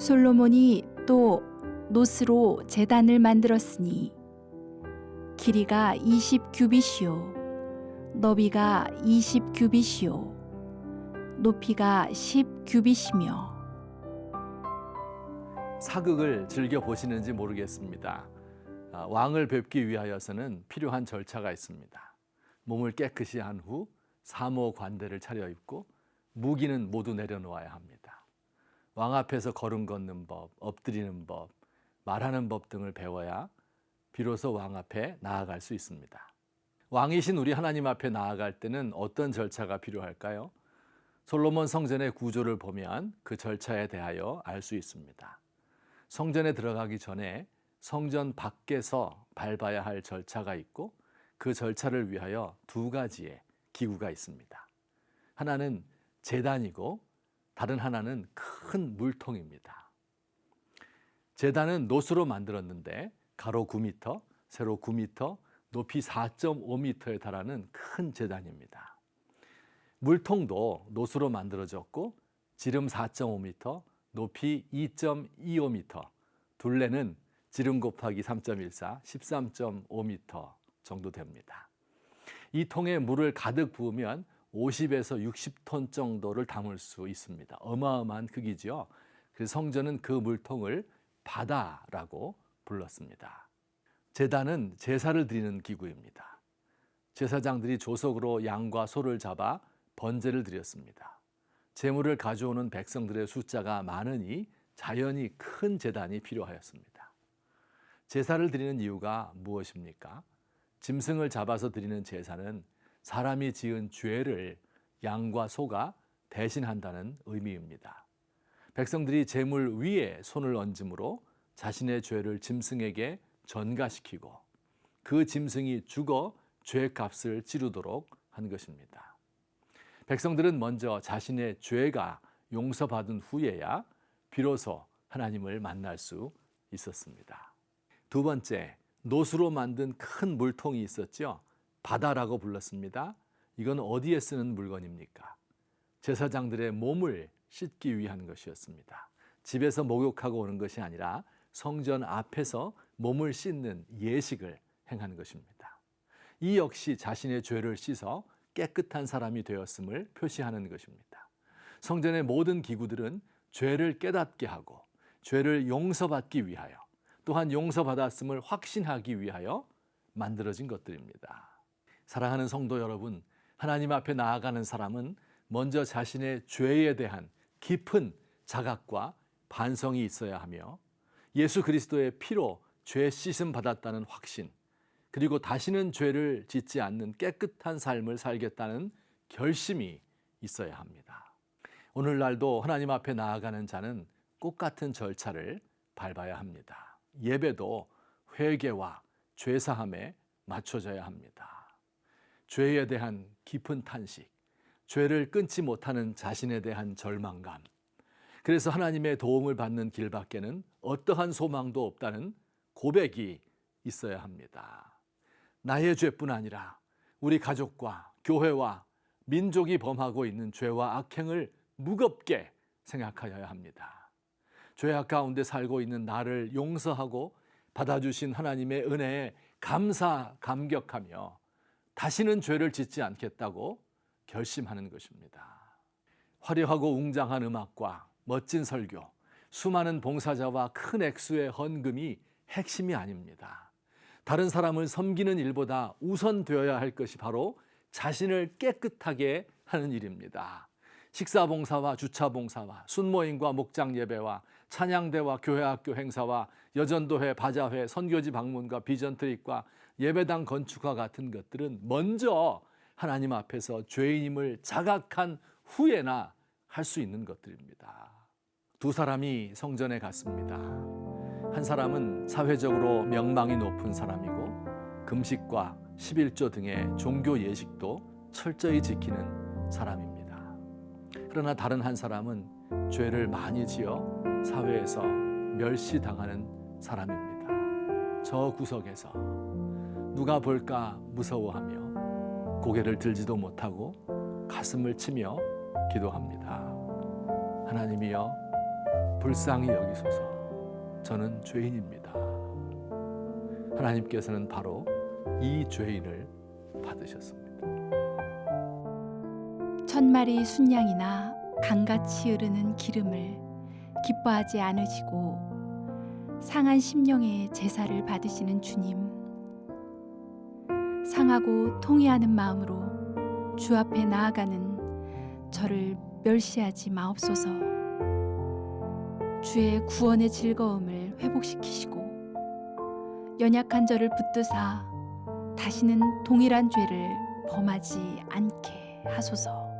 솔로몬이 또 노스로 제단을 만들었으니 길이가 20규빗이요 너비가 20규빗이요 높이가 10규빗이며. 사극을 즐겨 보시는지 모르겠습니다. 왕을 뵙기 위하여서는 필요한 절차가 있습니다. 몸을 깨끗이 한 후 사모 관대를 차려입고 무기는 모두 내려놓아야 합니다. 왕 앞에서 걸음 걷는 법, 엎드리는 법, 말하는 법 등을 배워야 비로소 왕 앞에 나아갈 수 있습니다. 왕이신 우리 하나님 앞에 나아갈 때는 어떤 절차가 필요할까요? 솔로몬 성전의 구조를 보면 그 절차에 대하여 알 수 있습니다. 성전에 들어가기 전에 성전 밖에서 밟아야 할 절차가 있고 그 절차를 위하여 두 가지의 기구가 있습니다. 하나는 제단이고 다른 하나는 큰 물통입니다. 제단은 노수로 만들었는데 가로 9m, 세로 9m, 높이 4.5m에 달하는 큰 제단입니다. 물통도 노수로 만들어졌고 지름 4.5m, 높이 2.25m, 둘레는 지름 곱하기 3.14, 13.5m 정도 됩니다. 이 통에 물을 가득 부으면 50에서 60톤 정도를 담을 수 있습니다. 어마어마한 크기죠. 그래서 성전은 그 물통을 바다라고 불렀습니다. 제단은 제사를 드리는 기구입니다. 제사장들이 조석으로 양과 소를 잡아 번제를 드렸습니다. 제물을 가져오는 백성들의 숫자가 많으니 자연히 큰 제단이 필요하였습니다. 제사를 드리는 이유가 무엇입니까? 짐승을 잡아서 드리는 제사는 사람이 지은 죄를 양과 소가 대신한다는 의미입니다. 백성들이 제물 위에 손을 얹음으로 자신의 죄를 짐승에게 전가시키고 그 짐승이 죽어 죄값을 치르도록 한 것입니다. 백성들은 먼저 자신의 죄가 용서받은 후에야 비로소 하나님을 만날 수 있었습니다. 두 번째, 노수로 만든 큰 물통이 있었죠. 바다라고 불렀습니다. 이건 어디에 쓰는 물건입니까? 제사장들의 몸을 씻기 위한 것이었습니다. 집에서 목욕하고 오는 것이 아니라 성전 앞에서 몸을 씻는 예식을 행하는 것입니다. 이 역시 자신의 죄를 씻어 깨끗한 사람이 되었음을 표시하는 것입니다. 성전의 모든 기구들은 죄를 깨닫게 하고 죄를 용서받기 위하여 또한 용서받았음을 확신하기 위하여 만들어진 것들입니다. 사랑하는 성도 여러분, 하나님 앞에 나아가는 사람은 먼저 자신의 죄에 대한 깊은 자각과 반성이 있어야 하며 예수 그리스도의 피로 죄 씻음 받았다는 확신, 그리고 다시는 죄를 짓지 않는 깨끗한 삶을 살겠다는 결심이 있어야 합니다. 오늘날도 하나님 앞에 나아가는 자는 똑같은 절차를 밟아야 합니다. 예배도 회개와 죄사함에 맞춰져야 합니다. 죄에 대한 깊은 탄식, 죄를 끊지 못하는 자신에 대한 절망감, 그래서 하나님의 도움을 받는 길밖에는 어떠한 소망도 없다는 고백이 있어야 합니다. 나의 죄뿐 아니라 우리 가족과 교회와 민족이 범하고 있는 죄와 악행을 무겁게 생각하여야 합니다. 죄악 가운데 살고 있는 나를 용서하고 받아주신 하나님의 은혜에 감격하며 다시는 죄를 짓지 않겠다고 결심하는 것입니다. 화려하고 웅장한 음악과 멋진 설교, 수많은 봉사자와 큰 액수의 헌금이 핵심이 아닙니다. 다른 사람을 섬기는 일보다 우선되어야 할 것이 바로 자신을 깨끗하게 하는 일입니다. 식사봉사와 주차봉사와 순모임과 목장예배와 찬양대와 교회학교 행사와 여전도회, 바자회, 선교지 방문과 비전 트립과 예배당 건축과 같은 것들은 먼저 하나님 앞에서 죄인임을 자각한 후에나 할 수 있는 것들입니다. 두 사람이 성전에 갔습니다. 한 사람은 사회적으로 명망이 높은 사람이고 금식과 11조 등의 종교 예식도 철저히 지키는 사람입니다. 그러나 다른 한 사람은 죄를 많이 지어 사회에서 멸시당하는 사람입니다. 저 구석에서 누가 볼까 무서워하며 고개를 들지도 못하고 가슴을 치며 기도합니다. 하나님이여, 불쌍히 여기소서. 저는 죄인입니다. 하나님께서는 바로 이 죄인을 받으셨습니다. 1000마리 순양이나 강같이 흐르는 기름을 기뻐하지 않으시고 상한 심령의 제사를 받으시는 주님, 상하고 통회하는 마음으로 주 앞에 나아가는 저를 멸시하지 마옵소서. 주의 구원의 즐거움을 회복시키시고 연약한 저를 붙드사 다시는 동일한 죄를 범하지 않게 하소서.